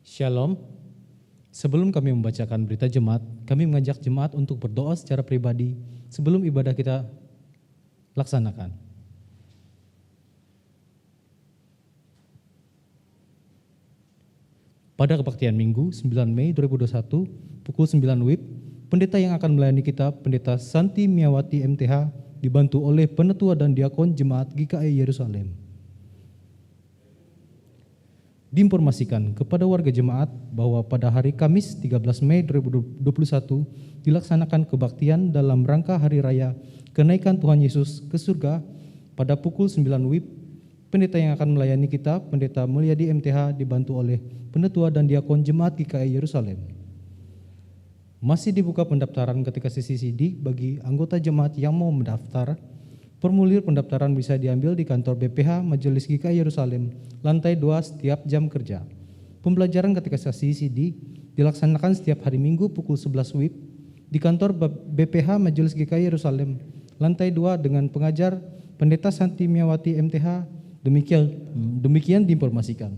Shalom. Sebelum kami membacakan berita jemaat, kami mengajak jemaat untuk berdoa secara pribadi sebelum ibadah kita laksanakan. Pada kebaktian Minggu 9 Mei 2021 pukul 9 WIB, pendeta yang akan melayani kita, Pendeta Santi Miawati MTH, dibantu oleh penetua dan diakon jemaat GKI Yerusalem. Diinformasikan kepada warga jemaat bahwa pada hari Kamis 13 Mei 2021 dilaksanakan kebaktian dalam rangka Hari Raya Kenaikan Tuhan Yesus ke surga pada pukul 9 WIB. Pendeta yang akan melayani kita, Pendeta Mulyadi MTH, dibantu oleh penetua dan diakon jemaat GKI Yerusalem. Masih dibuka pendaftaran ketika sesi CD bagi anggota jemaat yang mau mendaftar. Formulir pendaftaran bisa diambil di kantor BPH Majelis GKI Yerusalem, lantai 2 setiap jam kerja. Pembelajaran ketika sesi CD dilaksanakan setiap hari Minggu pukul 11 WIB di kantor BPH Majelis GKI Yerusalem, lantai 2 dengan pengajar Pendeta Santi Miawati MTH. Demikian diinformasikan.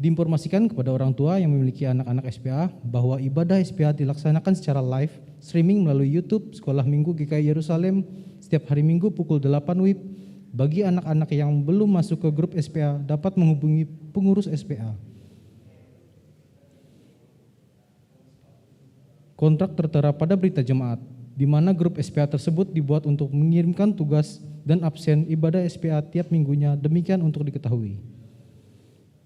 Diinformasikan kepada orang tua yang memiliki anak-anak SPA bahwa ibadah SPA dilaksanakan secara live streaming melalui YouTube Sekolah Minggu GKI Yerusalem setiap hari Minggu pukul 8 WIB. Bagi anak-anak yang belum masuk ke grup SPA dapat menghubungi pengurus SPA. Kontrak tertera pada berita jemaat, di mana grup SPA tersebut dibuat untuk mengirimkan tugas dan absen ibadah SPA tiap minggunya, demikian untuk diketahui.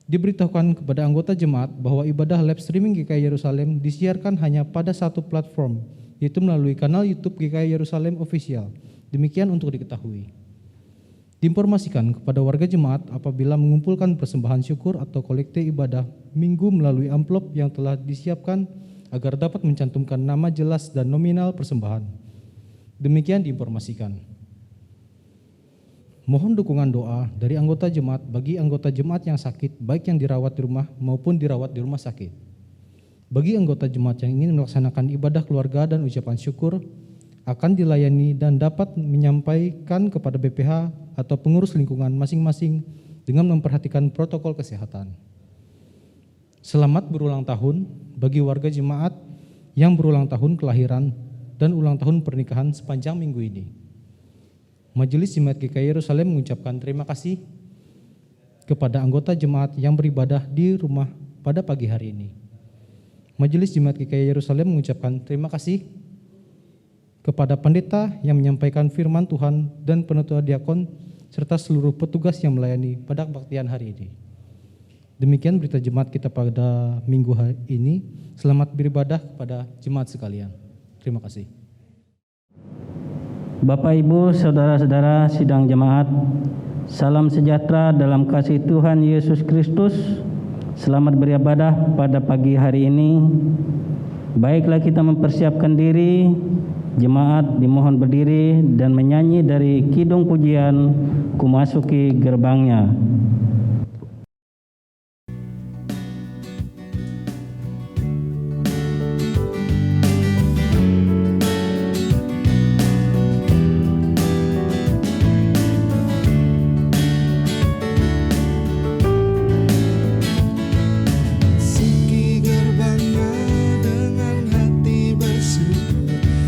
Diberitahukan kepada anggota jemaat bahwa ibadah live streaming GKI Yerusalem disiarkan hanya pada satu platform, yaitu melalui kanal YouTube GKI Yerusalem Official. Demikian untuk diketahui. Diinformasikan kepada warga jemaat apabila mengumpulkan persembahan syukur atau kolekte ibadah minggu melalui amplop yang telah disiapkan agar dapat mencantumkan nama jelas dan nominal persembahan. Demikian diinformasikan. Mohon dukungan doa dari anggota jemaat bagi anggota jemaat yang sakit, baik yang dirawat di rumah maupun dirawat di rumah sakit. Bagi anggota jemaat yang ingin melaksanakan ibadah keluarga dan ucapan syukur, akan dilayani dan dapat menyampaikan kepada BPH atau pengurus lingkungan masing-masing dengan memperhatikan protokol kesehatan. Selamat berulang tahun bagi warga jemaat yang berulang tahun kelahiran dan ulang tahun pernikahan sepanjang minggu ini. Majelis Jemaat GKI Yerusalem mengucapkan terima kasih kepada anggota jemaat yang beribadah di rumah pada pagi hari ini. Majelis Jemaat GKI Yerusalem mengucapkan terima kasih kepada pendeta yang menyampaikan firman Tuhan dan penetua diakon serta seluruh petugas yang melayani pada kebaktian hari ini. Demikian berita jemaat kita pada minggu hari ini. Selamat beribadah kepada jemaat sekalian. Terima kasih. Bapak, Ibu, Saudara-saudara sidang jemaat, salam sejahtera dalam kasih Tuhan Yesus Kristus. Selamat beribadah pada pagi hari ini. Baiklah kita mempersiapkan diri, jemaat dimohon berdiri dan menyanyi dari kidung pujian Ku Masuki Gerbangnya.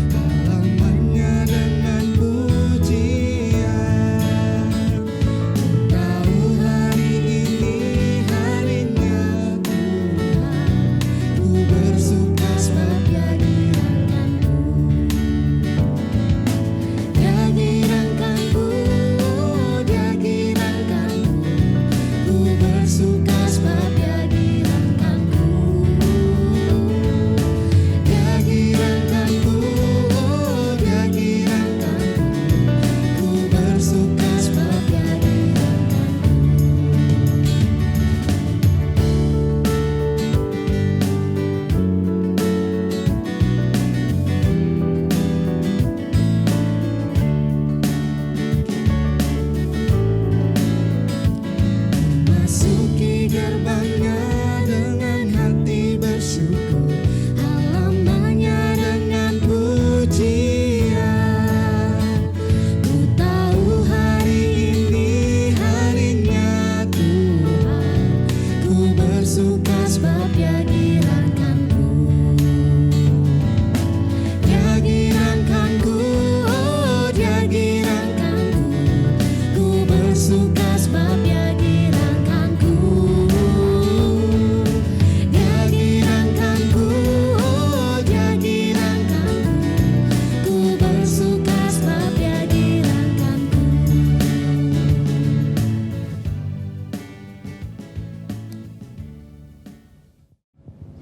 Halamannya dengan pujian, tahu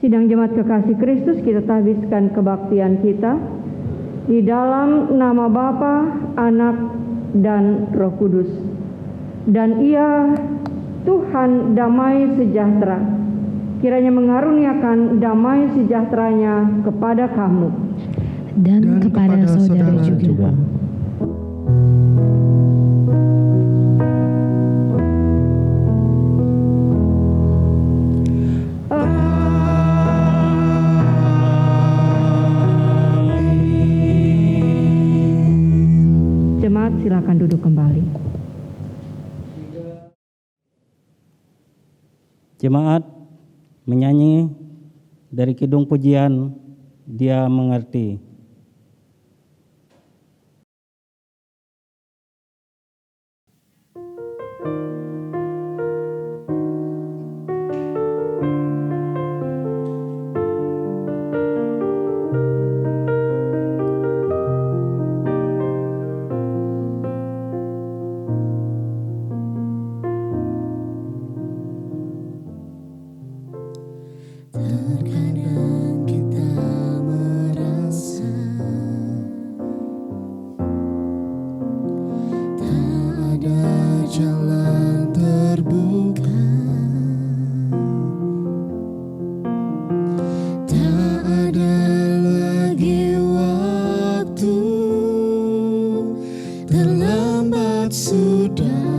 Sidang jemaat kekasih Kristus, kita tahbiskan kebaktian kita di dalam nama Bapa, Anak, dan Roh Kudus. Dan Ia Tuhan damai sejahtera, kiranya mengaruniakan damai sejahteranya kepada kamu dan kepada saudara juga. Jemaat silakan duduk kembali. Jemaat menyanyi dari Kidung Pujian Dia Mengerti. Terkadang kita merasa tak ada jalan terbuka, tak ada lagi waktu, terlambat sudah.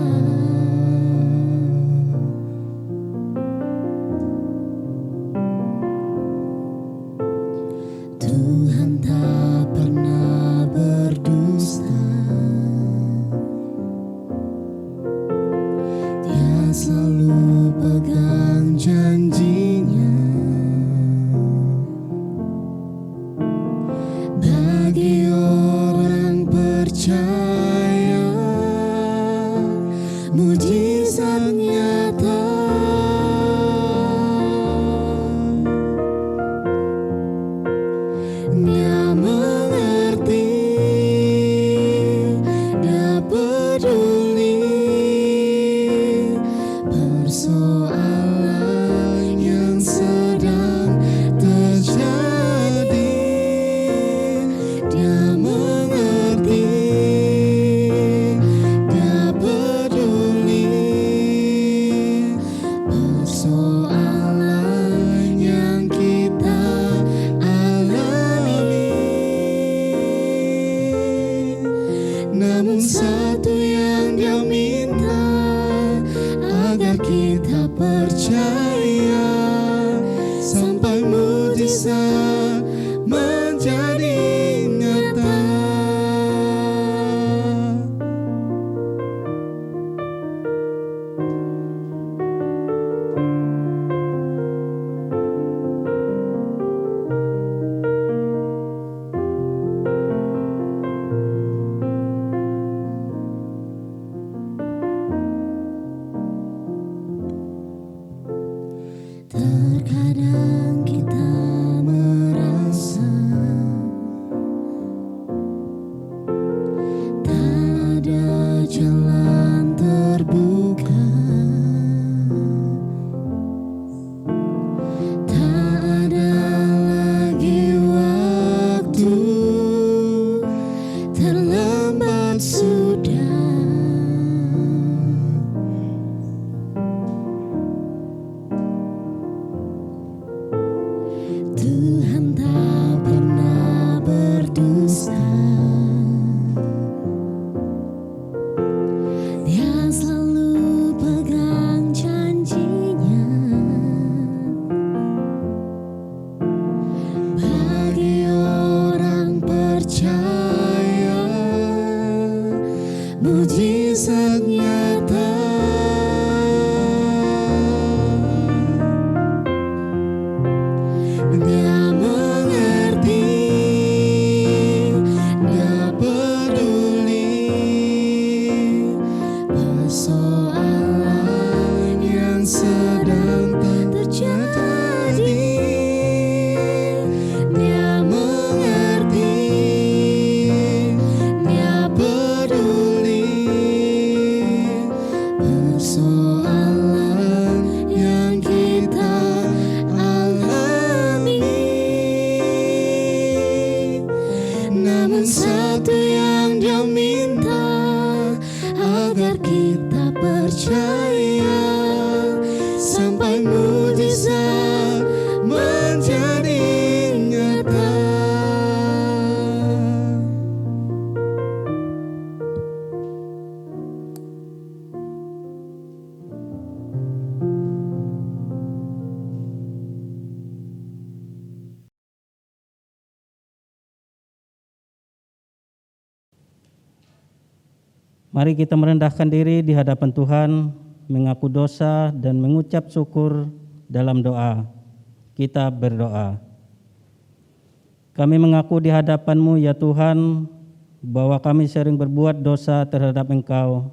Tuhan tak pernah berdusta, Dia selalu pegang janjinya. Bagi orang percaya, mujizat nyata. Dia mengerti, Dia peduli persoalan yang sedang terjadi. Dia mengerti, Dia peduli persoalan yang kita namun satu yang Dia minta, agar kita percaya sampai mujizat menjadi nyata. Terkadang kita merasa tak ada jalan terbuka, tak ada lagi waktu, terlambat sudah. dan mujizat menjadi nyata. Mari kita merendahkan diri di hadapan Tuhan, mengaku dosa dan mengucap syukur dalam doa. Kita berdoa. Kami mengaku di hadapan-Mu ya Tuhan, bahwa kami sering berbuat dosa terhadap Engkau,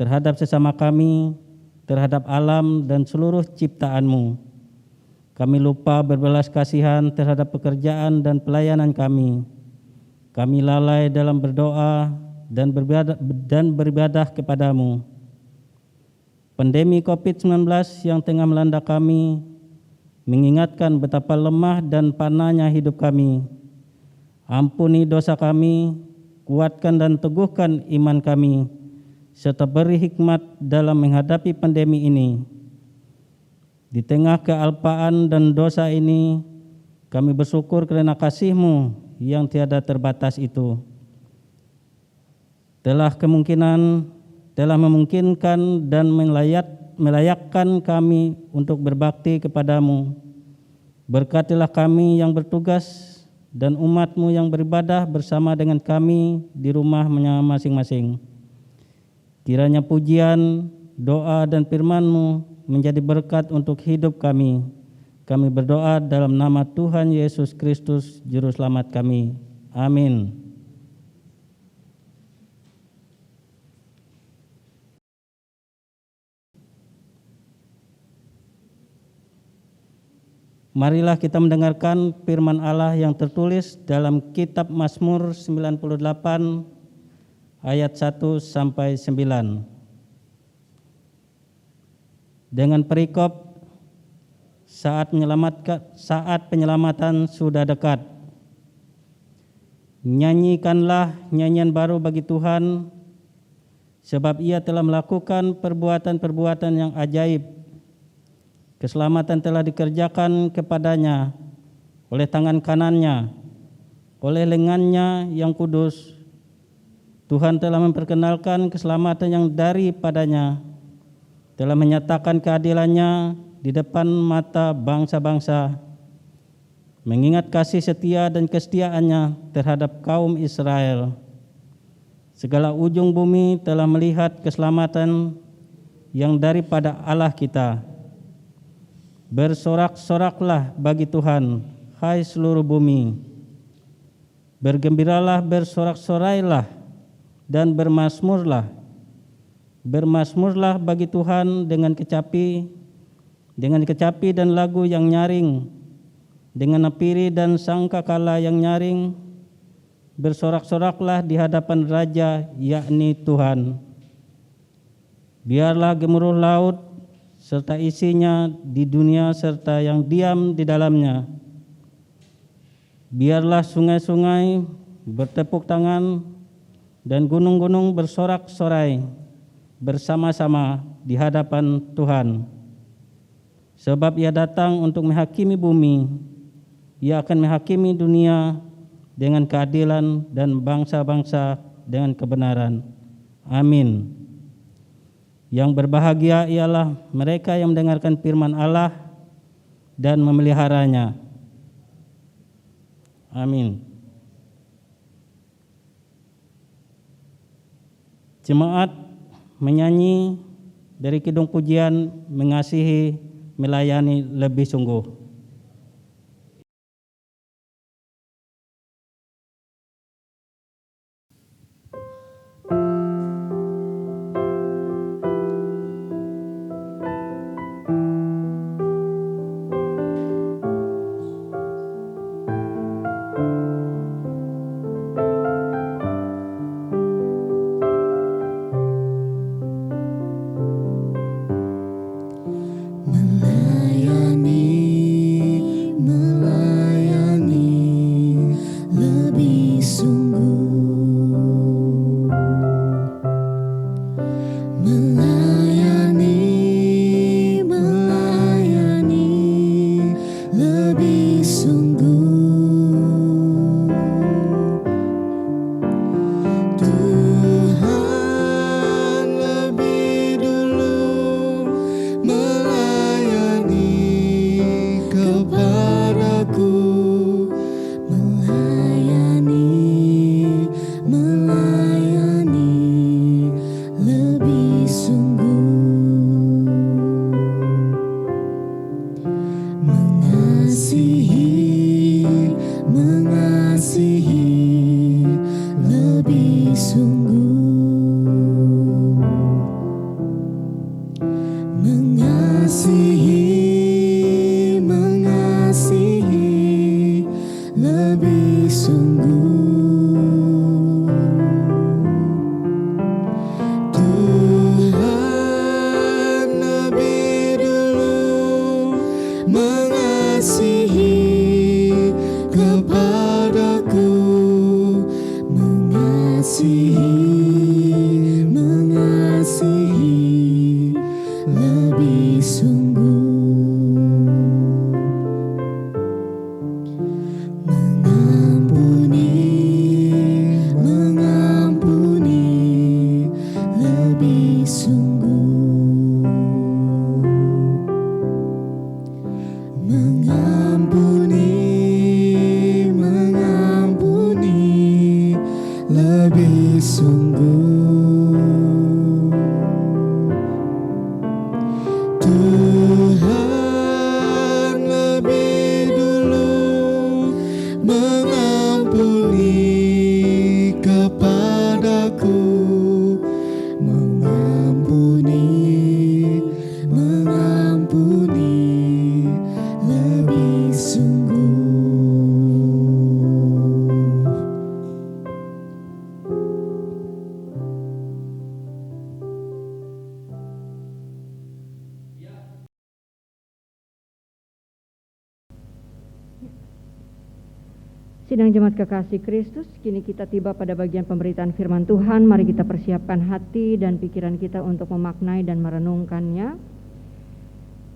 terhadap sesama kami, terhadap alam dan seluruh ciptaan-Mu. Kami lupa berbelas kasihan terhadap pekerjaan dan pelayanan kami. Kami lalai dalam berdoa dan beribadah kepadamu. Pandemi COVID-19 yang tengah melanda kami mengingatkan betapa lemah dan panahnya hidup kami. Ampuni dosa kami, kuatkan dan teguhkan iman kami, serta beri hikmat dalam menghadapi pandemi ini. Di tengah kealpaan dan dosa ini, kami bersyukur karena kasih-Mu yang tiada terbatas itu telah memungkinkan dan melayakkan kami untuk berbakti kepadamu. Berkatilah kami yang bertugas dan umat-Mu yang beribadah bersama dengan kami di rumahnya masing-masing. Kiranya pujian, doa dan firman-Mu menjadi berkat untuk hidup kami. Kami berdoa dalam nama Tuhan Yesus Kristus, Juru Selamat kami. Amin. Marilah kita mendengarkan firman Allah yang tertulis dalam kitab Mazmur 98 ayat 1 sampai 9. Dengan perikop saat penyelamatan sudah dekat. Nyanyikanlah nyanyian baru bagi Tuhan, sebab Ia telah melakukan perbuatan-perbuatan yang ajaib. Keselamatan telah dikerjakan kepadanya oleh tangan kanannya, oleh lengannya yang kudus. Tuhan telah memperkenalkan keselamatan yang daripadanya, telah menyatakan keadilannya di depan mata bangsa-bangsa, mengingat kasih setia dan kesetiaannya terhadap kaum Israel. Segala ujung bumi telah melihat keselamatan yang daripada Allah kita. Bersorak-soraklah bagi Tuhan, hai seluruh bumi. Bergembiralah, bersorak-sorailah, dan bermasmurlah. Bermasmurlah bagi Tuhan dengan kecapi dan lagu yang nyaring, dengan napiri dan sangkakala yang nyaring. Bersorak-soraklah di hadapan Raja, yakni Tuhan. Biarlah gemuruh laut serta isinya di dunia serta yang diam di dalamnya. Biarlah sungai-sungai bertepuk tangan dan gunung-gunung bersorak-sorai bersama-sama di hadapan Tuhan. Sebab Ia datang untuk menghakimi bumi, Ia akan menghakimi dunia dengan keadilan dan bangsa-bangsa dengan kebenaran. Amin. Yang berbahagia ialah mereka yang mendengarkan firman Allah dan memeliharanya. Amin. Jemaat menyanyi dari kidung pujian mengasihi, melayani lebih sungguh. Melayani mengasihi kepadaku, mengasihi lebih sungguh, mengampuni lebih sungguh, mengampuni lebih sungguh. Tuhan lebih dulu mengampuni kepadaku, mengampuni lebih sungguh. Sidang jemaat kekasih Kristus, kini kita tiba pada bagian pemberitaan firman Tuhan. Mari kita persiapkan hati dan pikiran kita untuk memaknai dan merenungkannya.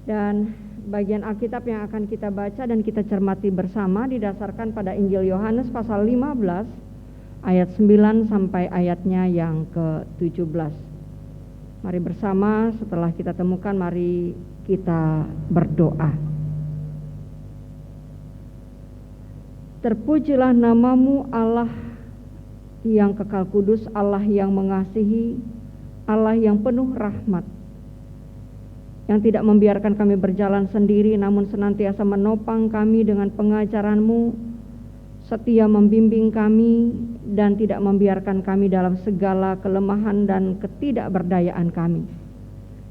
Dan bagian Alkitab yang akan kita baca dan kita cermati bersama didasarkan pada Injil Yohanes pasal 15 ayat 9 sampai ayatnya yang ke-17. Mari bersama, setelah kita temukan, mari kita berdoa. Terpujilah namamu Allah yang kekal kudus, Allah yang mengasihi, Allah yang penuh rahmat, yang tidak membiarkan kami berjalan sendiri, namun senantiasa menopang kami dengan pengajaran-Mu, setia membimbing kami, dan tidak membiarkan kami dalam segala kelemahan dan ketidakberdayaan kami,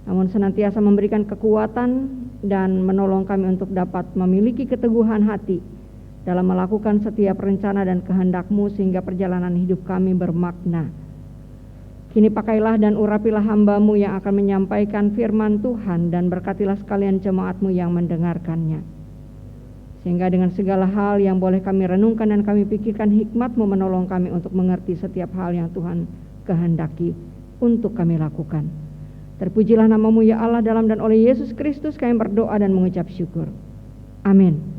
namun senantiasa memberikan kekuatan dan menolong kami untuk dapat memiliki keteguhan hati dalam melakukan setiap rencana dan kehendak-Mu, sehingga perjalanan hidup kami bermakna. Kini pakailah dan urapilah hamba-Mu yang akan menyampaikan firman Tuhan, dan berkatilah sekalian jemaat-Mu yang mendengarkannya, sehingga dengan segala hal yang boleh kami renungkan dan kami pikirkan, hikmat-Mu menolong kami untuk mengerti setiap hal yang Tuhan kehendaki untuk kami lakukan. Terpujilah namamu ya Allah, dalam dan oleh Yesus Kristus kami berdoa dan mengucap syukur. Amin.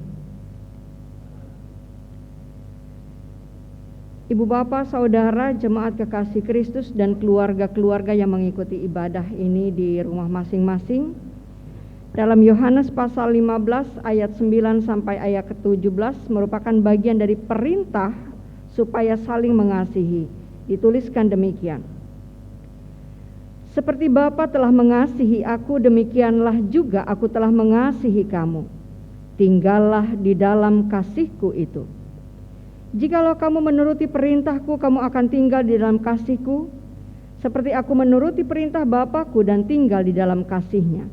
Ibu bapak, saudara, jemaat kekasih Kristus dan keluarga-keluarga yang mengikuti ibadah ini di rumah masing-masing. Dalam Yohanes pasal 15 ayat 9 sampai ayat ke-17 merupakan bagian dari perintah supaya saling mengasihi. Dituliskan demikian. Seperti Bapa telah mengasihi aku, demikianlah juga aku telah mengasihi kamu. Tinggallah di dalam kasihku itu. Jikalau kamu menuruti perintahku, kamu akan tinggal di dalam kasihku, seperti aku menuruti perintah Bapakku dan tinggal di dalam kasihnya.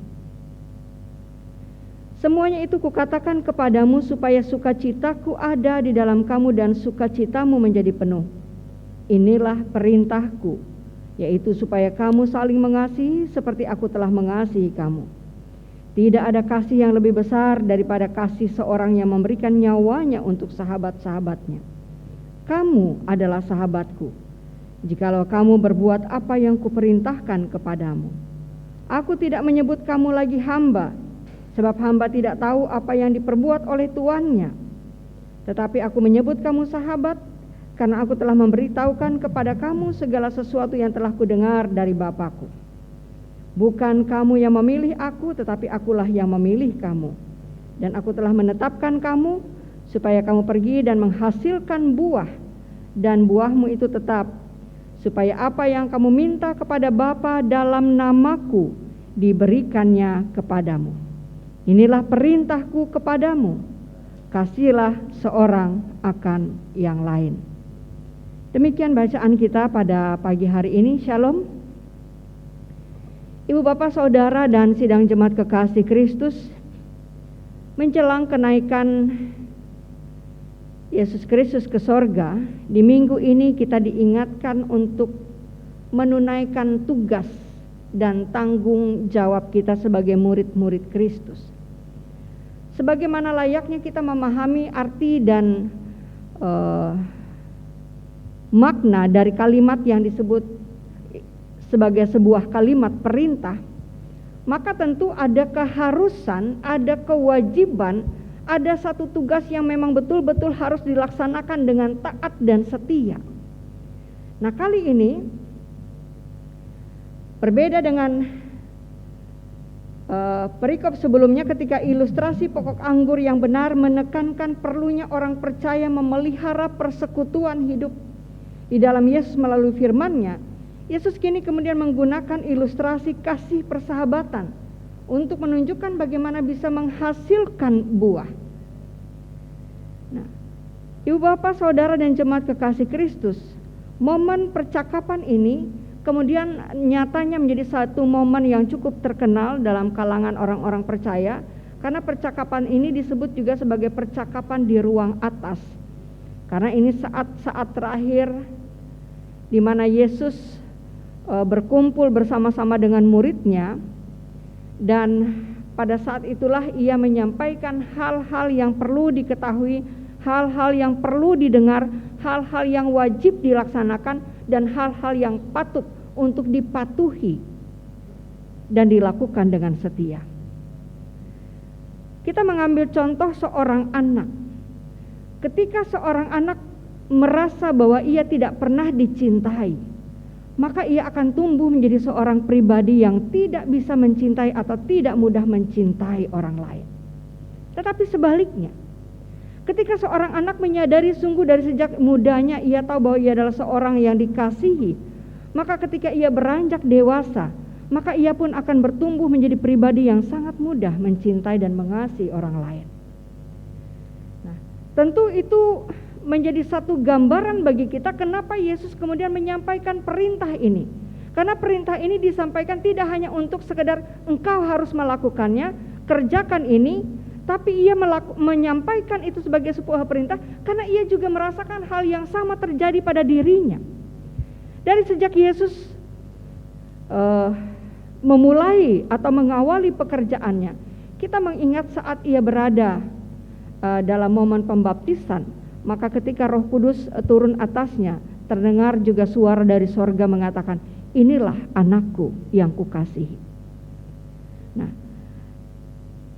Semuanya itu kukatakan kepadamu supaya sukacitaku ada di dalam kamu dan sukacitamu menjadi penuh. Inilah perintahku, yaitu supaya kamu saling mengasihi seperti aku telah mengasihi kamu. Tidak ada kasih yang lebih besar daripada kasih seorang yang memberikan nyawanya untuk sahabat-sahabatnya. Kamu adalah sahabatku, jikalau kamu berbuat apa yang kuperintahkan kepadamu. Aku tidak menyebut kamu lagi hamba, sebab hamba tidak tahu apa yang diperbuat oleh tuannya. Tetapi aku menyebut kamu sahabat, karena aku telah memberitahukan kepada kamu segala sesuatu yang telah kudengar dari Bapakku. Bukan kamu yang memilih aku, tetapi akulah yang memilih kamu. Dan aku telah menetapkan kamu, supaya kamu pergi dan menghasilkan buah, dan buahmu itu tetap, supaya apa yang kamu minta kepada Bapa dalam namaku, diberikannya kepadamu. Inilah perintahku kepadamu, kasihilah seorang akan yang lain. Demikian bacaan kita pada pagi hari ini. Shalom. Ibu bapak saudara dan sidang jemaat kekasih Kristus, menjelang kenaikan Yesus Kristus ke sorga, di minggu ini kita diingatkan untuk menunaikan tugas dan tanggung jawab kita sebagai murid-murid Kristus. sebagaimana layaknya kita memahami arti dan makna dari kalimat yang disebut sebagai sebuah kalimat perintah, maka tentu ada keharusan, ada kewajiban, ada satu tugas yang memang betul-betul harus dilaksanakan dengan taat dan setia. Nah, kali ini berbeda dengan perikop sebelumnya ketika ilustrasi pokok anggur yang benar menekankan perlunya orang percaya memelihara persekutuan hidup di dalam Yesus melalui firman-Nya. Yesus kini kemudian menggunakan ilustrasi kasih persahabatan untuk menunjukkan bagaimana bisa menghasilkan buah. Nah, Ibu Bapak, Saudara dan jemaat kekasih Kristus, momen percakapan ini kemudian nyatanya menjadi satu momen yang cukup terkenal dalam kalangan orang-orang percaya, karena percakapan ini disebut juga sebagai percakapan di ruang atas. Karena ini saat-saat terakhir di mana Yesus berkumpul bersama-sama dengan muridnya, dan pada saat itulah ia menyampaikan hal-hal yang perlu diketahui, hal-hal yang perlu didengar, hal-hal yang wajib dilaksanakan, dan hal-hal yang patut untuk dipatuhi dan dilakukan dengan setia. Kita mengambil contoh seorang anak. Ketika seorang anak merasa bahwa ia tidak pernah dicintai, maka ia akan tumbuh menjadi seorang pribadi yang tidak bisa mencintai atau tidak mudah mencintai orang lain. Tetapi sebaliknya, ketika seorang anak menyadari sungguh dari sejak mudanya ia tahu bahwa ia adalah seorang yang dikasihi, maka ketika ia beranjak dewasa, maka ia pun akan bertumbuh menjadi pribadi yang sangat mudah mencintai dan mengasihi orang lain. Nah, tentu itu menjadi satu gambaran bagi kita kenapa Yesus kemudian menyampaikan perintah ini. Karena perintah ini disampaikan tidak hanya untuk sekedar engkau harus melakukannya, kerjakan ini, tapi ia menyampaikan itu sebagai sebuah perintah karena ia juga merasakan hal yang sama terjadi pada dirinya. Dari sejak Yesus memulai atau mengawali pekerjaannya, kita mengingat saat ia berada dalam momen pembaptisan, maka ketika Roh Kudus turun atasnya, terdengar juga suara dari sorga mengatakan, inilah anakku yang kukasihi. Nah,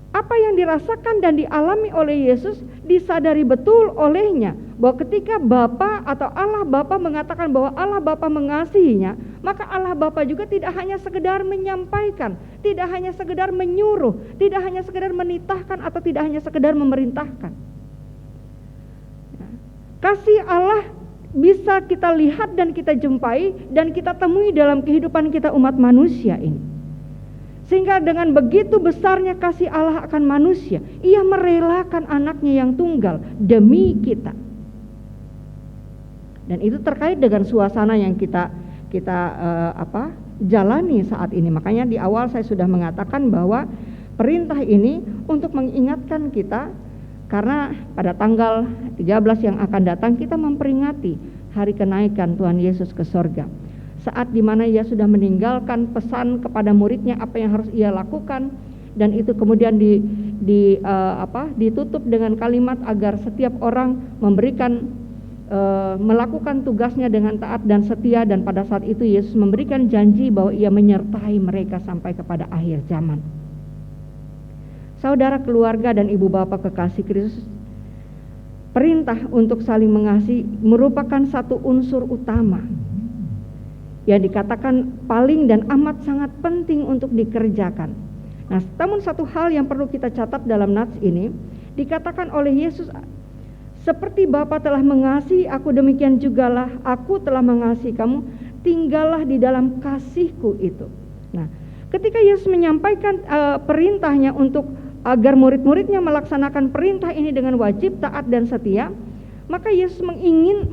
apa yang dirasakan dan dialami oleh Yesus disadari betul olehnya, bahwa ketika Bapa atau Allah Bapa mengatakan bahwa Allah Bapa mengasihinya, maka Allah Bapa juga tidak hanya sekedar menyampaikan, tidak hanya sekedar menyuruh, tidak hanya sekedar menitahkan atau tidak hanya sekedar memerintahkan. Kasih Allah bisa kita lihat dan kita jumpai dan kita temui dalam kehidupan kita umat manusia ini. Sehingga dengan begitu besarnya kasih Allah akan manusia, ia merelakan anaknya yang tunggal demi kita. Dan itu terkait dengan suasana yang kita jalani saat ini. Makanya di awal saya sudah mengatakan bahwa perintah ini untuk mengingatkan kita, karena pada tanggal 13 yang akan datang kita memperingati hari kenaikan Tuhan Yesus ke sorga. Saat dimana ia sudah meninggalkan pesan kepada muridnya apa yang harus ia lakukan, dan itu kemudian ditutup dengan kalimat agar setiap orang melakukan tugasnya dengan taat dan setia, dan pada saat itu Yesus memberikan janji bahwa ia menyertai mereka sampai kepada akhir zaman. Saudara, keluarga dan ibu bapak kekasih Kristus, perintah untuk saling mengasihi merupakan satu unsur utama yang dikatakan paling dan amat sangat penting untuk dikerjakan. Nah, namun satu hal yang perlu kita catat dalam nats ini, dikatakan oleh Yesus, seperti Bapa telah mengasihi aku, demikian jugalah aku telah mengasihi kamu, tinggallah di dalam kasihku itu. Nah, ketika Yesus menyampaikan perintahnya untuk agar murid-muridnya melaksanakan perintah ini dengan wajib, taat dan setia, maka Yesus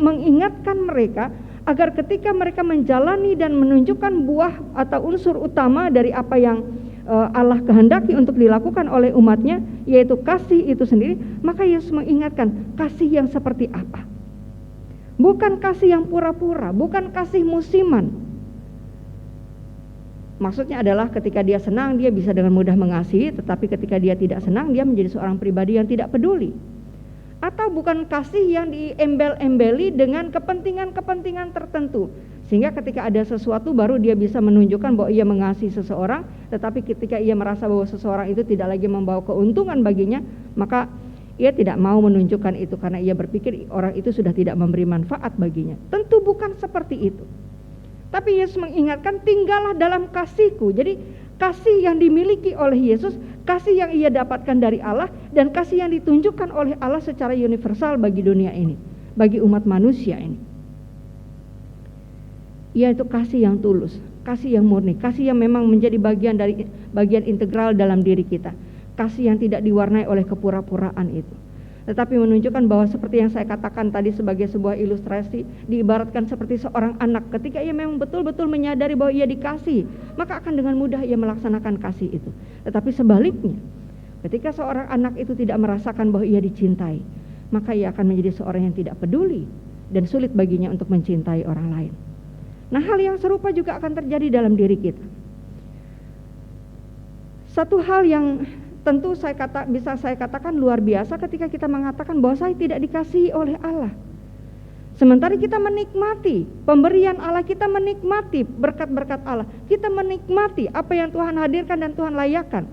mengingatkan mereka agar ketika mereka menjalani dan menunjukkan buah atau unsur utama dari apa yang Allah kehendaki untuk dilakukan oleh umatnya, yaitu kasih itu sendiri, maka Yesus mengingatkan kasih yang seperti apa. Bukan kasih yang pura-pura, bukan kasih musiman, Maksudnya adalah ketika dia senang dia bisa dengan mudah mengasihi, tetapi ketika dia tidak senang dia menjadi seorang pribadi yang tidak peduli. Atau bukan kasih yang diembel-embeli dengan kepentingan-kepentingan tertentu, sehingga ketika ada sesuatu baru dia bisa menunjukkan bahwa ia mengasihi seseorang, tetapi ketika ia merasa bahwa seseorang itu tidak lagi membawa keuntungan baginya, maka ia tidak mau menunjukkan itu karena ia berpikir orang itu sudah tidak memberi manfaat baginya. Tentu bukan seperti itu. Tapi Yesus mengingatkan, tinggallah dalam kasihku. Jadi kasih yang dimiliki oleh Yesus, kasih yang ia dapatkan dari Allah, dan kasih yang ditunjukkan oleh Allah secara universal bagi dunia ini, bagi umat manusia ini, yaitu kasih yang tulus, kasih yang murni, kasih yang memang menjadi bagian integral dalam diri kita, kasih yang tidak diwarnai oleh kepura-puraan itu, tetapi menunjukkan bahwa seperti yang saya katakan tadi sebagai sebuah ilustrasi, diibaratkan seperti seorang anak. Ketika ia memang betul-betul menyadari bahwa ia dikasihi, maka akan dengan mudah ia melaksanakan kasih itu. Tetapi sebaliknya, ketika seorang anak itu tidak merasakan bahwa ia dicintai, maka ia akan menjadi seorang yang tidak peduli dan sulit baginya untuk mencintai orang lain. Nah, hal yang serupa juga akan terjadi dalam diri kita. Satu hal yang tentu bisa saya katakan luar biasa ketika kita mengatakan bahwa saya tidak dikasihi oleh Allah. Sementara kita menikmati pemberian Allah, kita menikmati berkat-berkat Allah, kita menikmati apa yang Tuhan hadirkan dan Tuhan layakkan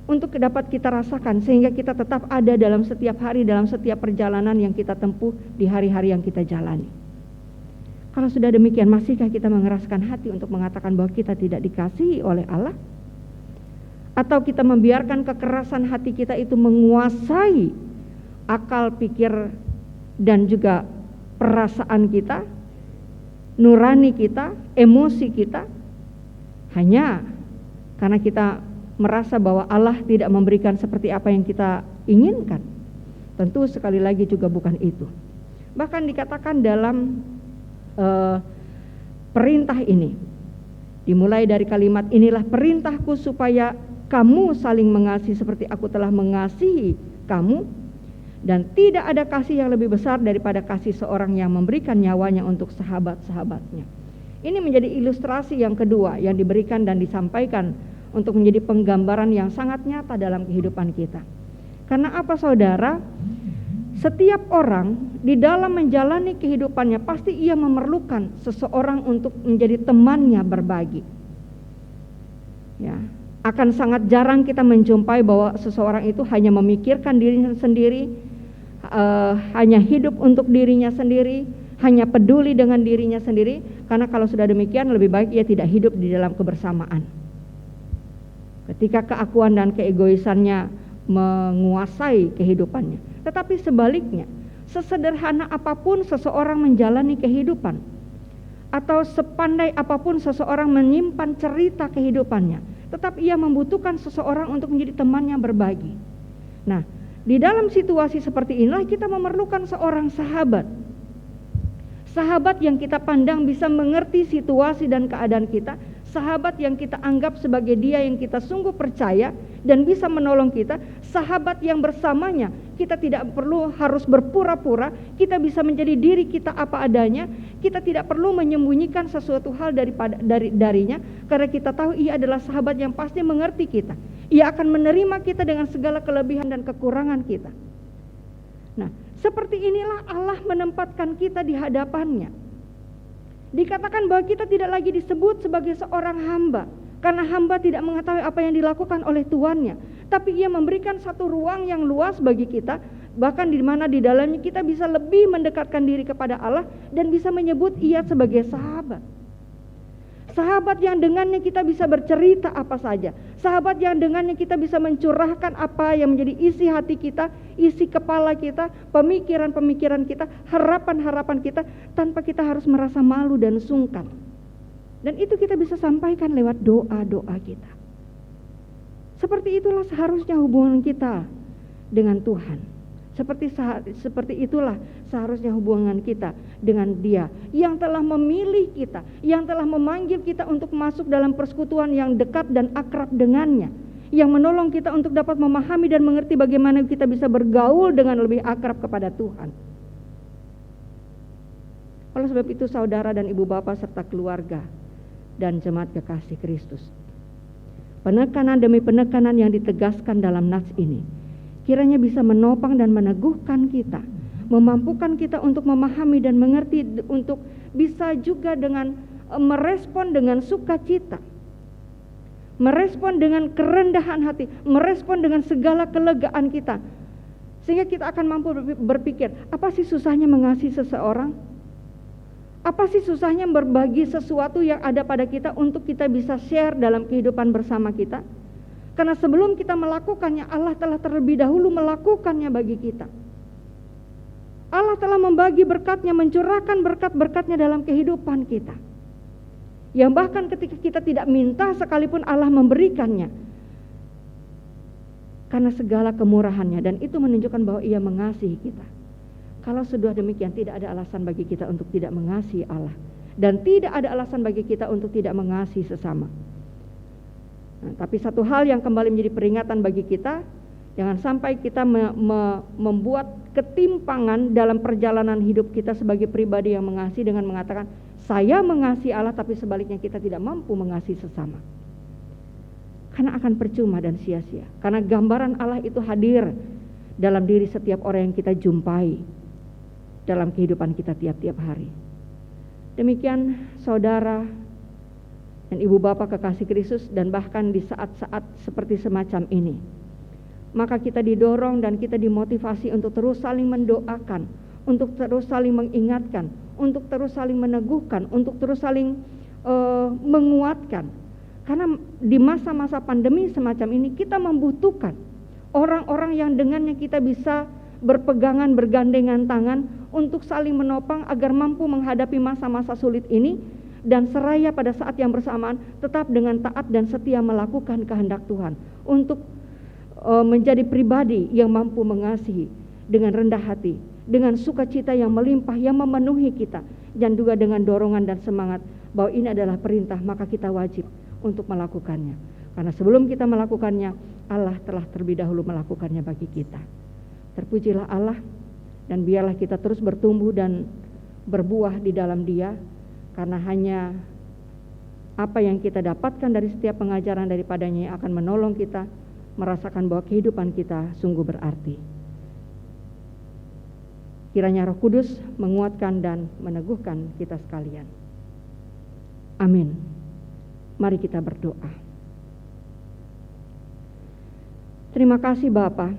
untuk dapat kita rasakan, sehingga kita tetap ada dalam setiap hari, dalam setiap perjalanan yang kita tempuh di hari-hari yang kita jalani. Kalau sudah demikian, masihkah kita mengeraskan hati untuk mengatakan bahwa kita tidak dikasihi oleh Allah? Atau kita membiarkan kekerasan hati kita itu menguasai akal, pikir, dan juga perasaan kita, nurani kita, emosi kita, hanya karena kita merasa bahwa Allah tidak memberikan seperti apa yang kita inginkan? Tentu sekali lagi juga bukan itu. Bahkan dikatakan dalam perintah ini, dimulai dari kalimat, inilah perintahku supaya kamu saling mengasihi seperti aku telah mengasihi kamu, dan tidak ada kasih yang lebih besar daripada kasih seorang yang memberikan nyawanya untuk sahabat-sahabatnya. Ini menjadi ilustrasi yang kedua yang diberikan dan disampaikan untuk menjadi penggambaran yang sangat nyata dalam kehidupan kita. Karena apa, saudara? Setiap orang di dalam menjalani kehidupannya pasti ia memerlukan seseorang untuk menjadi temannya berbagi. Ya. Akan sangat jarang kita menjumpai bahwa seseorang itu hanya memikirkan dirinya sendiri, hanya hidup untuk dirinya sendiri, hanya peduli dengan dirinya sendiri. Karena kalau sudah demikian, lebih baik ia tidak hidup di dalam kebersamaan. Ketika keakuan dan keegoisannya menguasai kehidupannya. Tetapi sebaliknya, sesederhana apapun seseorang menjalani kehidupan, atau sepandai apapun seseorang menyimpan cerita kehidupannya, tetap ia membutuhkan seseorang untuk menjadi temannya berbagi. Nah, di dalam situasi seperti inilah kita memerlukan seorang sahabat. Sahabat yang kita pandang bisa mengerti situasi dan keadaan kita. Sahabat yang kita anggap sebagai dia yang kita sungguh percaya dan bisa menolong kita. Sahabat yang bersamanya kita tidak perlu harus berpura-pura, kita bisa menjadi diri kita apa adanya. Kita tidak perlu menyembunyikan sesuatu hal darinya, karena kita tahu ia adalah sahabat yang pasti mengerti kita. Ia akan menerima kita dengan segala kelebihan dan kekurangan kita. Nah, seperti inilah Allah menempatkan kita di hadapannya. Dikatakan bahwa kita tidak lagi disebut sebagai seorang hamba, karena hamba tidak mengetahui apa yang dilakukan oleh tuannya, tapi ia memberikan satu ruang yang luas bagi kita, bahkan di mana di dalamnya kita bisa lebih mendekatkan diri kepada Allah dan bisa menyebut ia sebagai sahabat. Sahabat yang dengannya kita bisa bercerita apa saja. Sahabat yang dengannya kita bisa mencurahkan apa yang menjadi isi hati kita, isi kepala kita, pemikiran-pemikiran kita, harapan-harapan kita, tanpa kita harus merasa malu dan sungkan. Dan itu kita bisa sampaikan lewat doa-doa kita. Seperti itulah seharusnya hubungan kita dengan Tuhan. Seperti itulah seharusnya hubungan kita dengan Dia yang telah memilih kita, yang telah memanggil kita untuk masuk dalam persekutuan yang dekat dan akrab dengannya, yang menolong kita untuk dapat memahami dan mengerti bagaimana kita bisa bergaul dengan lebih akrab kepada Tuhan. Oleh sebab itu, saudara dan ibu bapak serta keluarga, dan jemaat kekasih Kristus. Penekanan demi penekanan yang ditegaskan dalam nats ini kiranya bisa menopang dan meneguhkan kita, memampukan kita untuk memahami dan mengerti, untuk bisa juga dengan merespon dengan sukacita, merespon dengan kerendahan hati, merespon dengan segala kelegaan kita, sehingga kita akan mampu berpikir, apa sih susahnya mengasihi seseorang? Apa sih susahnya berbagi sesuatu yang ada pada kita untuk kita bisa share dalam kehidupan bersama kita? Karena sebelum kita melakukannya, Allah telah terlebih dahulu melakukannya bagi kita. Allah telah membagi berkat-Nya, mencurahkan berkat-berkat-Nya dalam kehidupan kita. Yang bahkan ketika kita tidak minta sekalipun Allah memberikannya. Karena segala kemurahan-Nya, dan itu menunjukkan bahwa Ia mengasihi kita. Kalau sudah demikian, tidak ada alasan bagi kita untuk tidak mengasihi Allah. Dan tidak ada alasan bagi kita untuk tidak mengasihi sesama. Nah, tapi satu hal yang kembali menjadi peringatan bagi kita, jangan sampai kita membuat ketimpangan dalam perjalanan hidup kita sebagai pribadi yang mengasihi dengan mengatakan, saya mengasihi Allah, tapi sebaliknya kita tidak mampu mengasihi sesama. Karena akan percuma dan sia-sia. Karena gambaran Allah itu hadir dalam diri setiap orang yang kita jumpai dalam kehidupan kita tiap-tiap hari. Demikian saudara dan ibu bapak kekasih Kristus, dan bahkan di saat-saat seperti semacam ini, maka kita didorong dan kita dimotivasi untuk terus saling mendoakan, untuk terus saling mengingatkan, untuk terus saling meneguhkan, untuk terus saling menguatkan. Karena di masa-masa pandemi semacam ini kita membutuhkan orang-orang yang dengannya kita bisa berpegangan, bergandengan tangan untuk saling menopang agar mampu menghadapi masa-masa sulit ini, dan seraya pada saat yang bersamaan tetap dengan taat dan setia melakukan kehendak Tuhan untuk menjadi pribadi yang mampu mengasihi dengan rendah hati, dengan sukacita yang melimpah yang memenuhi kita, dan juga dengan dorongan dan semangat bahwa ini adalah perintah, maka kita wajib untuk melakukannya. Karena sebelum kita melakukannya, Allah telah terlebih dahulu melakukannya bagi kita. Terpujilah Allah, dan biarlah kita terus bertumbuh dan berbuah di dalam Dia, karena hanya apa yang kita dapatkan dari setiap pengajaran daripadanya yang akan menolong kita merasakan bahwa kehidupan kita sungguh berarti. Kiranya Roh Kudus menguatkan dan meneguhkan kita sekalian. Amin. Mari kita berdoa. Terima kasih Bapa.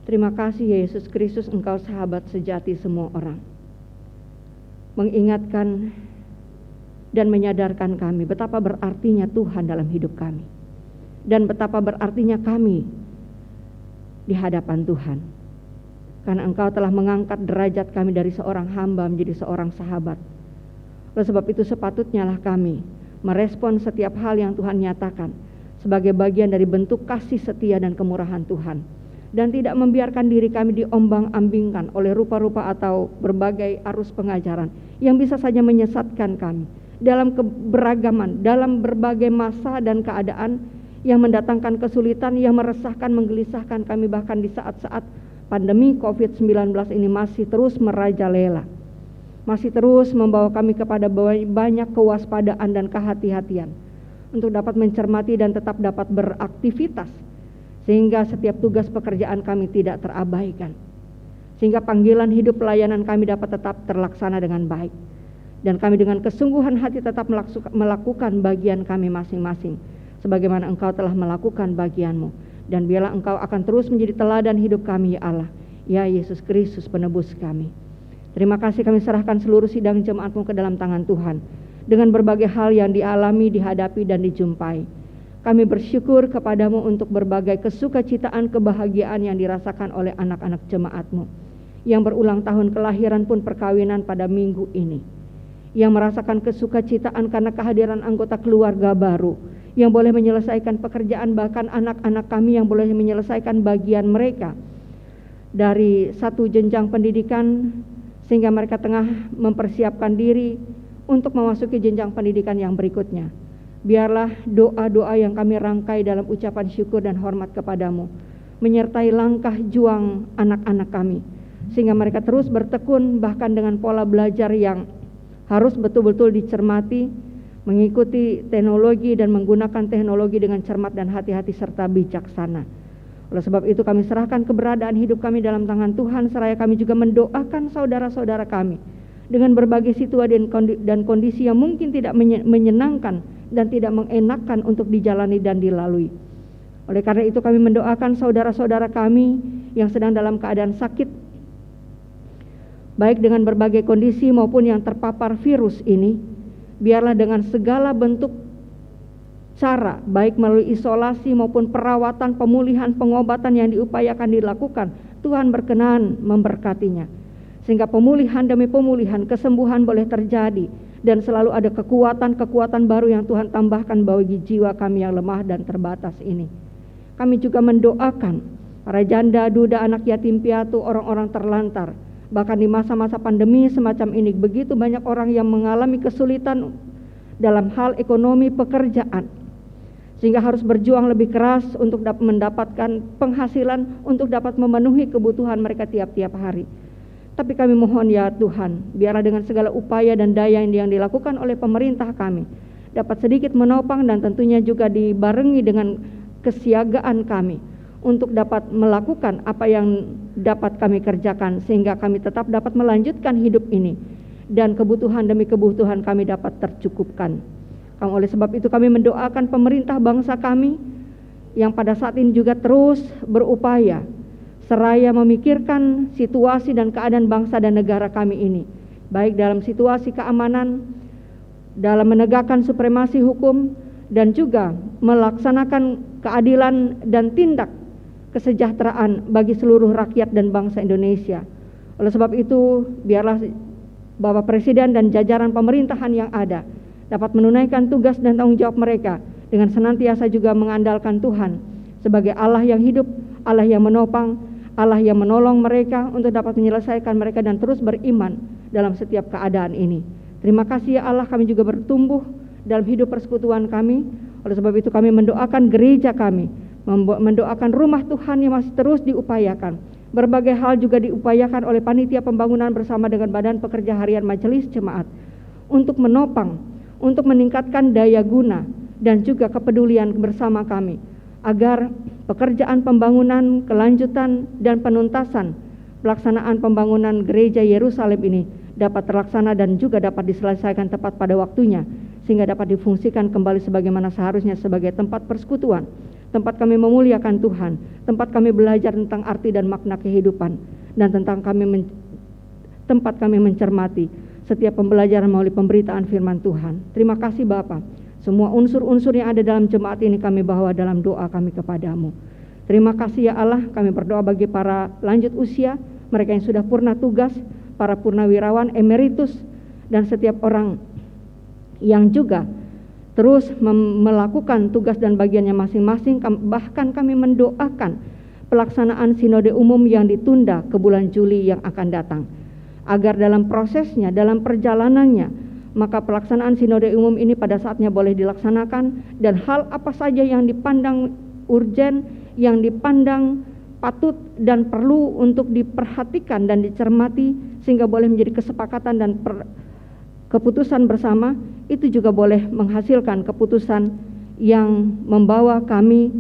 Terima kasih Yesus Kristus, Engkau sahabat sejati semua orang. Mengingatkan dan menyadarkan kami betapa berartinya Tuhan dalam hidup kami. Dan betapa berartinya kami di hadapan Tuhan. Karena Engkau telah mengangkat derajat kami dari seorang hamba menjadi seorang sahabat. Oleh sebab itu sepatutnya lah kami merespon setiap hal yang Tuhan nyatakan sebagai bagian dari bentuk kasih setia dan kemurahan Tuhan. Dan tidak membiarkan diri kami diombang-ambingkan oleh rupa-rupa atau berbagai arus pengajaran yang bisa saja menyesatkan kami dalam keberagaman, dalam berbagai masa dan keadaan yang mendatangkan kesulitan, yang meresahkan, menggelisahkan kami, bahkan di saat-saat pandemi COVID-19 ini masih terus merajalela, masih terus membawa kami kepada banyak kewaspadaan dan kehati-hatian untuk dapat mencermati dan tetap dapat beraktivitas, sehingga setiap tugas pekerjaan kami tidak terabaikan, sehingga panggilan hidup pelayanan kami dapat tetap terlaksana dengan baik, dan kami dengan kesungguhan hati tetap melakukan bagian kami masing-masing sebagaimana Engkau telah melakukan bagian-Mu. Dan biarlah Engkau akan terus menjadi teladan hidup kami, ya Allah, ya Yesus Kristus penebus kami. Terima kasih, kami serahkan seluruh sidang jemaat-Mu ke dalam tangan Tuhan, dengan berbagai hal yang dialami, dihadapi, dan dijumpai. Kami bersyukur kepadamu untuk berbagai kesukacitaan, kebahagiaan yang dirasakan oleh anak-anak jemaat-Mu, yang berulang tahun kelahiran pun perkawinan pada minggu ini, yang merasakan kesukacitaan karena kehadiran anggota keluarga baru, yang boleh menyelesaikan pekerjaan, bahkan anak-anak kami yang boleh menyelesaikan bagian mereka dari satu jenjang pendidikan, sehingga mereka tengah mempersiapkan diri untuk memasuki jenjang pendidikan yang berikutnya. Biarlah doa-doa yang kami rangkai dalam ucapan syukur dan hormat kepadamu menyertai langkah juang anak-anak kami, sehingga mereka terus bertekun bahkan dengan pola belajar yang harus betul-betul dicermati, mengikuti teknologi dan menggunakan teknologi dengan cermat dan hati-hati serta bijaksana. Oleh sebab itu kami serahkan keberadaan hidup kami dalam tangan Tuhan, seraya kami juga mendoakan saudara-saudara kami dengan berbagai situasi dan kondisi yang mungkin tidak menyenangkan dan tidak mengenakan untuk dijalani dan dilalui. Oleh karena itu kami mendoakan saudara-saudara kami yang sedang dalam keadaan sakit, baik dengan berbagai kondisi maupun yang terpapar virus ini, biarlah dengan segala bentuk cara, baik melalui isolasi maupun perawatan, pemulihan, pengobatan yang diupayakan dilakukan, Tuhan berkenan memberkatinya. Sehingga pemulihan demi pemulihan, kesembuhan boleh terjadi, dan selalu ada kekuatan-kekuatan baru yang Tuhan tambahkan bagi jiwa kami yang lemah dan terbatas ini. Kami juga mendoakan para janda, duda, anak yatim piatu, orang-orang terlantar. Bahkan di masa-masa pandemi semacam ini, begitu banyak orang yang mengalami kesulitan dalam hal ekonomi pekerjaan, sehingga harus berjuang lebih keras untuk mendapatkan penghasilan untuk dapat memenuhi kebutuhan mereka tiap-tiap hari. Tapi kami mohon ya Tuhan, biarlah dengan segala upaya dan daya yang dilakukan oleh pemerintah kami dapat sedikit menopang, dan tentunya juga dibarengi dengan kesiagaan kami untuk dapat melakukan apa yang dapat kami kerjakan, sehingga kami tetap dapat melanjutkan hidup ini dan kebutuhan demi kebutuhan kami dapat tercukupkan. Oleh sebab itu kami mendoakan pemerintah bangsa kami yang pada saat ini juga terus berupaya seraya memikirkan situasi dan keadaan bangsa dan negara kami ini, baik dalam situasi keamanan, dalam menegakkan supremasi hukum, dan juga melaksanakan keadilan dan tindak kesejahteraan bagi seluruh rakyat dan bangsa Indonesia. Oleh sebab itu, biarlah Bapak Presiden dan jajaran pemerintahan yang ada dapat menunaikan tugas dan tanggung jawab mereka dengan senantiasa juga mengandalkan Tuhan sebagai Allah yang hidup, Allah yang menopang, Allah yang menolong mereka untuk dapat menyelesaikan mereka dan terus beriman dalam setiap keadaan ini. Terima kasih ya Allah, kami juga bertumbuh dalam hidup persekutuan kami. Oleh sebab itu kami mendoakan gereja kami, mendoakan rumah Tuhan yang masih terus diupayakan. Berbagai hal juga diupayakan oleh panitia pembangunan bersama dengan Badan Pekerja Harian Majelis Jemaat untuk menopang, untuk meningkatkan daya guna dan juga kepedulian bersama kami, agar pekerjaan pembangunan, kelanjutan dan penuntasan pelaksanaan pembangunan gereja Yerusalem ini dapat terlaksana dan juga dapat diselesaikan tepat pada waktunya, sehingga dapat difungsikan kembali sebagaimana seharusnya sebagai tempat persekutuan, tempat kami memuliakan Tuhan, tempat kami belajar tentang arti dan makna kehidupan, dan tempat kami mencermati setiap pembelajaran melalui pemberitaan firman Tuhan. Terima kasih Bapa. Semua unsur-unsur yang ada dalam jemaat ini kami bawa dalam doa kami kepadamu. Terima kasih ya Allah, kami berdoa bagi para lanjut usia, mereka yang sudah purna tugas, para purnawirawan, emeritus, dan setiap orang yang juga terus melakukan tugas dan bagiannya masing-masing. Bahkan kami mendoakan pelaksanaan sinode umum yang ditunda ke bulan Juli yang akan datang, agar dalam prosesnya, dalam perjalanannya, maka pelaksanaan sinode umum ini pada saatnya boleh dilaksanakan, dan hal apa saja yang dipandang urgen, yang dipandang patut dan perlu untuk diperhatikan dan dicermati sehingga boleh menjadi kesepakatan dan keputusan bersama, itu juga boleh menghasilkan keputusan yang membawa kami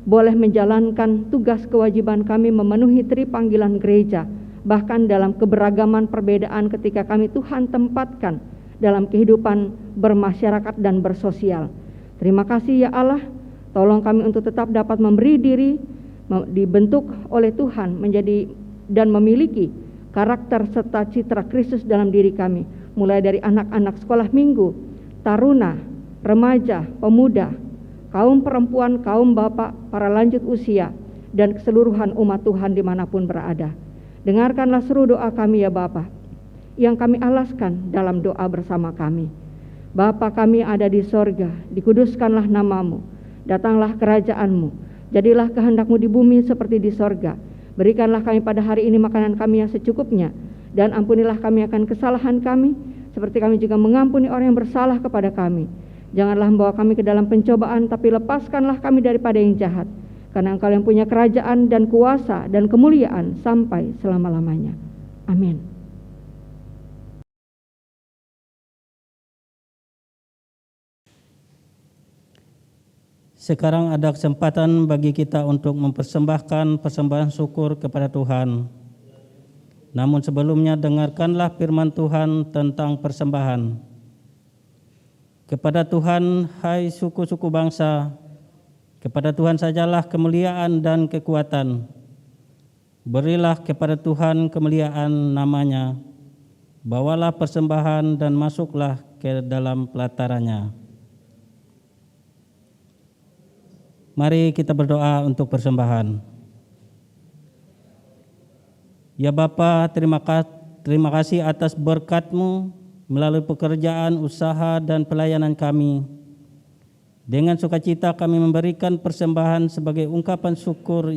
boleh menjalankan tugas kewajiban kami memenuhi tripanggilan gereja, bahkan dalam keberagaman perbedaan ketika kami Tuhan tempatkan dalam kehidupan bermasyarakat dan bersosial. Terima kasih ya Allah, tolong kami untuk tetap dapat memberi diri, dibentuk oleh Tuhan menjadi dan memiliki karakter serta citra Kristus dalam diri kami, mulai dari anak-anak sekolah minggu, taruna, remaja, pemuda, kaum perempuan, kaum bapak, para lanjut usia, dan keseluruhan umat Tuhan dimanapun berada. Dengarkanlah seru doa kami ya Bapa, yang kami alaskan dalam doa bersama kami. Bapa kami ada di sorga, dikuduskanlah namamu, datanglah kerajaanmu, jadilah kehendakmu di bumi seperti di sorga. Berikanlah kami pada hari ini makanan kami yang secukupnya, dan ampunilah kami akan kesalahan kami, seperti kami juga mengampuni orang yang bersalah kepada kami. Janganlah membawa kami ke dalam pencobaan, tapi lepaskanlah kami daripada yang jahat. Karena Engkau yang punya kerajaan dan kuasa dan kemuliaan sampai selama-lamanya. Amin. Sekarang ada kesempatan bagi kita untuk mempersembahkan persembahan syukur kepada Tuhan. Namun sebelumnya dengarkanlah firman Tuhan tentang persembahan. Kepada Tuhan, hai suku-suku bangsa, kepada Tuhan sajalah kemuliaan dan kekuatan. Berilah kepada Tuhan kemuliaan namanya. Bawalah persembahan dan masuklah ke dalam pelatarannya. Mari kita berdoa untuk persembahan. Ya Bapa, terima kasih atas berkat-Mu melalui pekerjaan, usaha, dan pelayanan kami. Dengan sukacita kami memberikan persembahan sebagai ungkapan syukur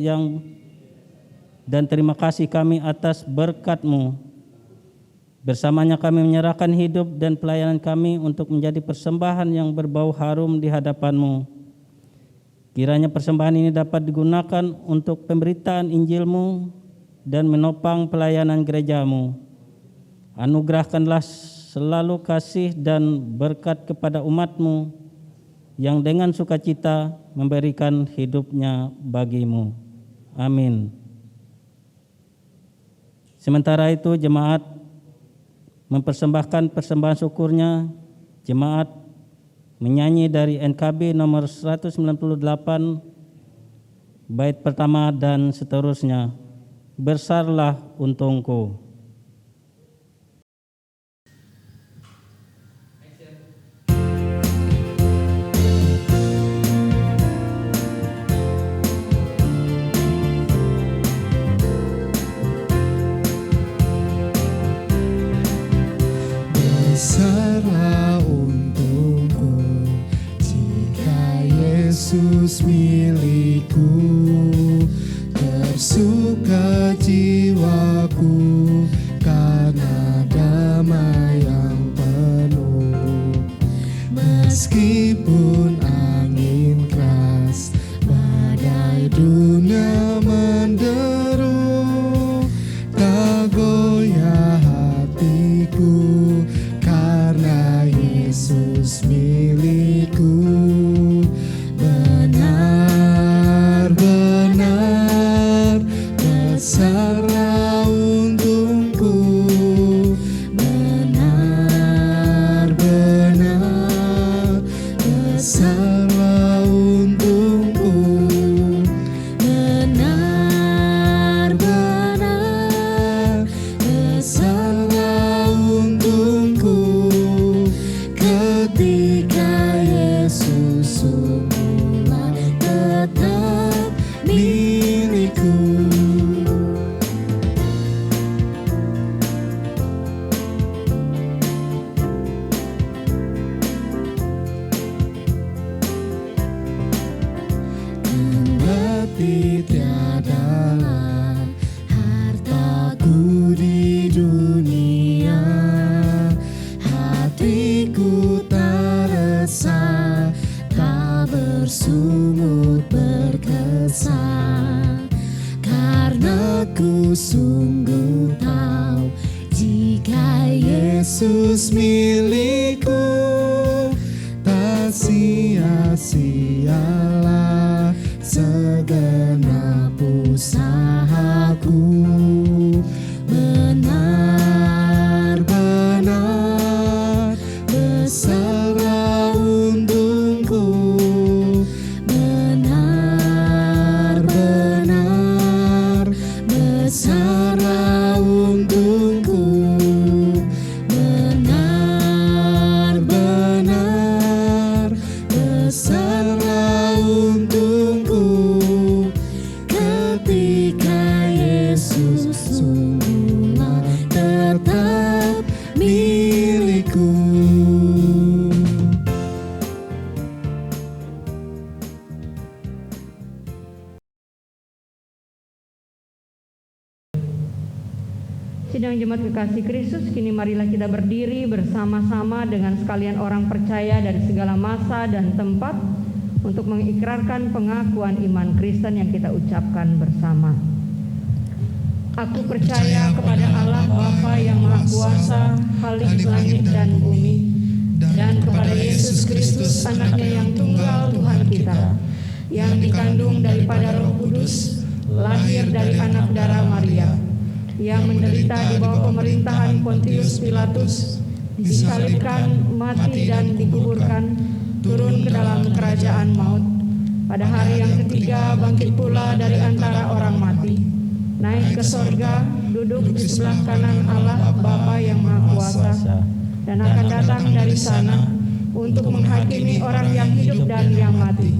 dan terima kasih kami atas berkat-Mu. Bersamanya kami menyerahkan hidup dan pelayanan kami untuk menjadi persembahan yang berbau harum di hadapan-Mu. Kiranya persembahan ini dapat digunakan untuk pemberitaan Injil-Mu dan menopang pelayanan gereja-Mu. Anugerahkanlah selalu kasih dan berkat kepada umat-Mu yang dengan sukacita memberikan hidupnya bagi-Mu. Amin. Sementara itu jemaat mempersembahkan persembahan syukurnya. Jemaat menyanyi dari NKB nomor 198 bait pertama dan seterusnya. Besarlah untungku. Besarlah untungku jika Yesus milikku, tersuka jiwaku karena damai yang penuh. Meskipun angin keras, badai dunia menderu, tak goyah hatiku karena Yesus milikku. Benar-benar besarlah untungku, benar-benar besarlah untungku, benar-benar besarlah untungku ketika Yesus sungguhlah tetap milikku. Kendati tiadalah hartaku di dunia, hatiku tak resah, tak bersungut berkesan, karena ku sungguh tahu jika Yesus milikku, tak sia-sialah segenap usahaku. Benar-benar besarlah untungku, benar-benar besarlah untungku, benar-benar besarlah untungku ketika Yesus sungguhlah tetap milikku. Sidang jemaat kekasih Kristus, kini marilah kita berdiri bersama-sama dengan sekalian orang percaya dari segala masa dan tempat untuk mengikrarkan pengakuan iman Kristen yang kita ucapkan bersama. Aku percaya kepada Allah Bapa yang Maha Kuasa, Khalik langit dan bumi, dan kepada Yesus Kristus, Anaknya yang tunggal Tuhan kita, yang dikandung daripada Roh Kudus, lahir dari anak darah Maria, yang menderita di bawah pemerintahan Pontius Pilatus, disalibkan, mati dan dikuburkan, turun ke dalam kerajaan maut. Pada hari yang ketiga bangkit pula dari antara orang mati, naik ke sorga, duduk di sebelah kanan Allah Bapa yang Maha Kuasa, dan akan datang dari sana untuk menghakimi orang yang hidup dan yang mati.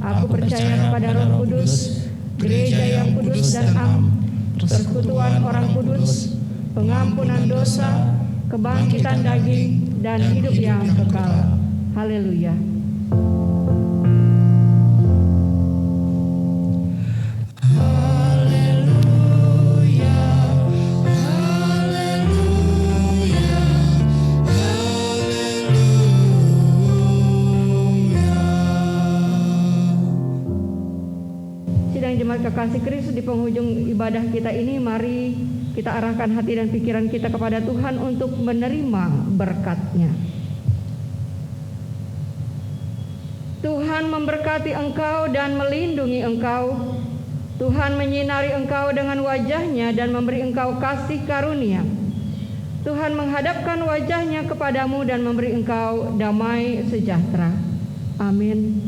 Aku percaya kepada Roh Kudus, gereja yang kudus dan am, persekutuan orang kudus, pengampunan dosa, kebangkitan daging, dan hidup yang kekal. Haleluya. Jemaat kekasih Kristus, di penghujung ibadah kita ini, mari kita arahkan hati dan pikiran kita kepada Tuhan untuk menerima berkat-Nya. Tuhan memberkati engkau dan melindungi engkau. Tuhan menyinari engkau dengan wajah-Nya dan memberi engkau kasih karunia. Tuhan menghadapkan wajah-Nya kepadamu dan memberi engkau damai sejahtera. Amin.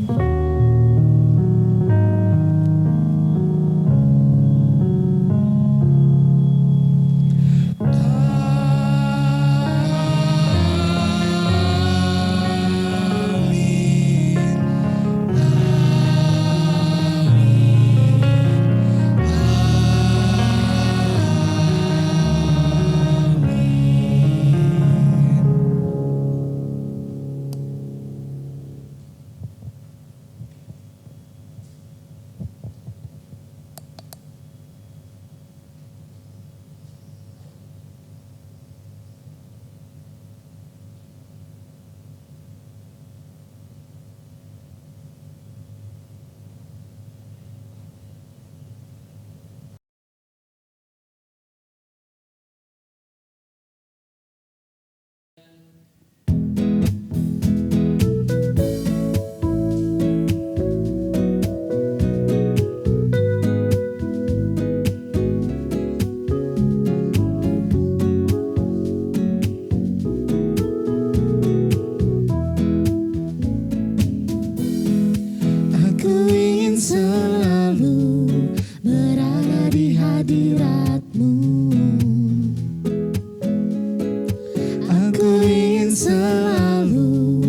Selalu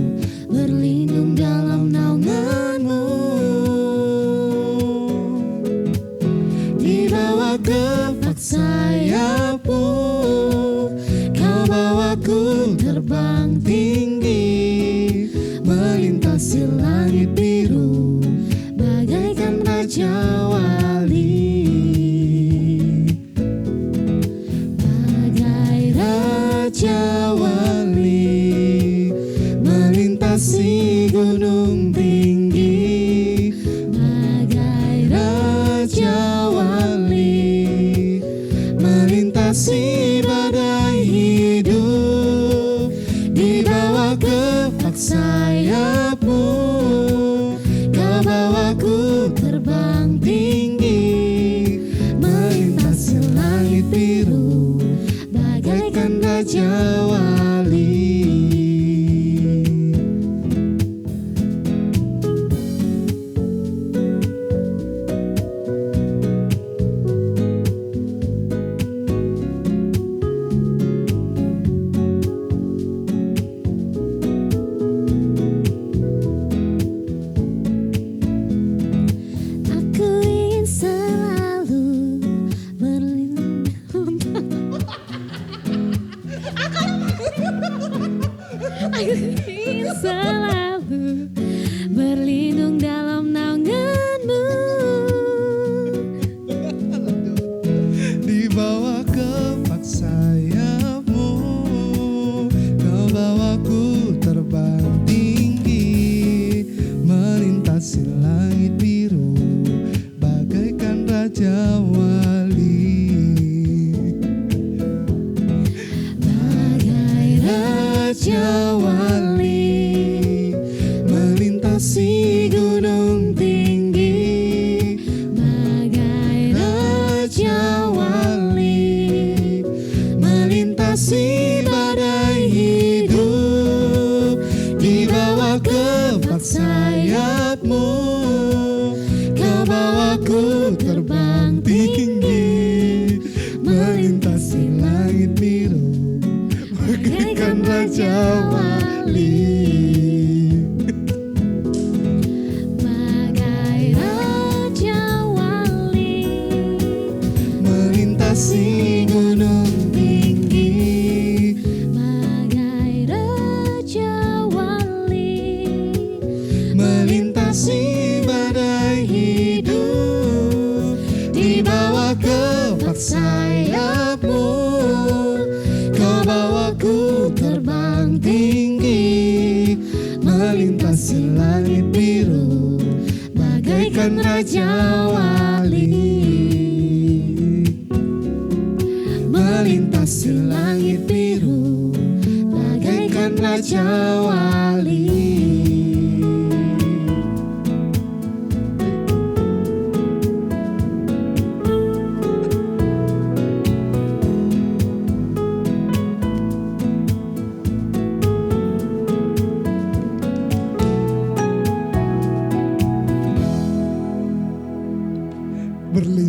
berlindung dalam naungan-Mu, di bawah kepak sayap-Mu, Kau bawaku terbang tinggi, melintasi langit biru bagaikan Raja Wali. Bagai Raja Wali melintasi gunung tinggi, melintasi gunung tinggi, bagai Raja Wali, melintasi badai hidup, di bawah kepak sayap-Mu. Kau bawaku terbang tinggi, melintasi langit biru, bagaikan Raja Wali. Melintasi langit biru, bagaikan Raja Wali. Berlindung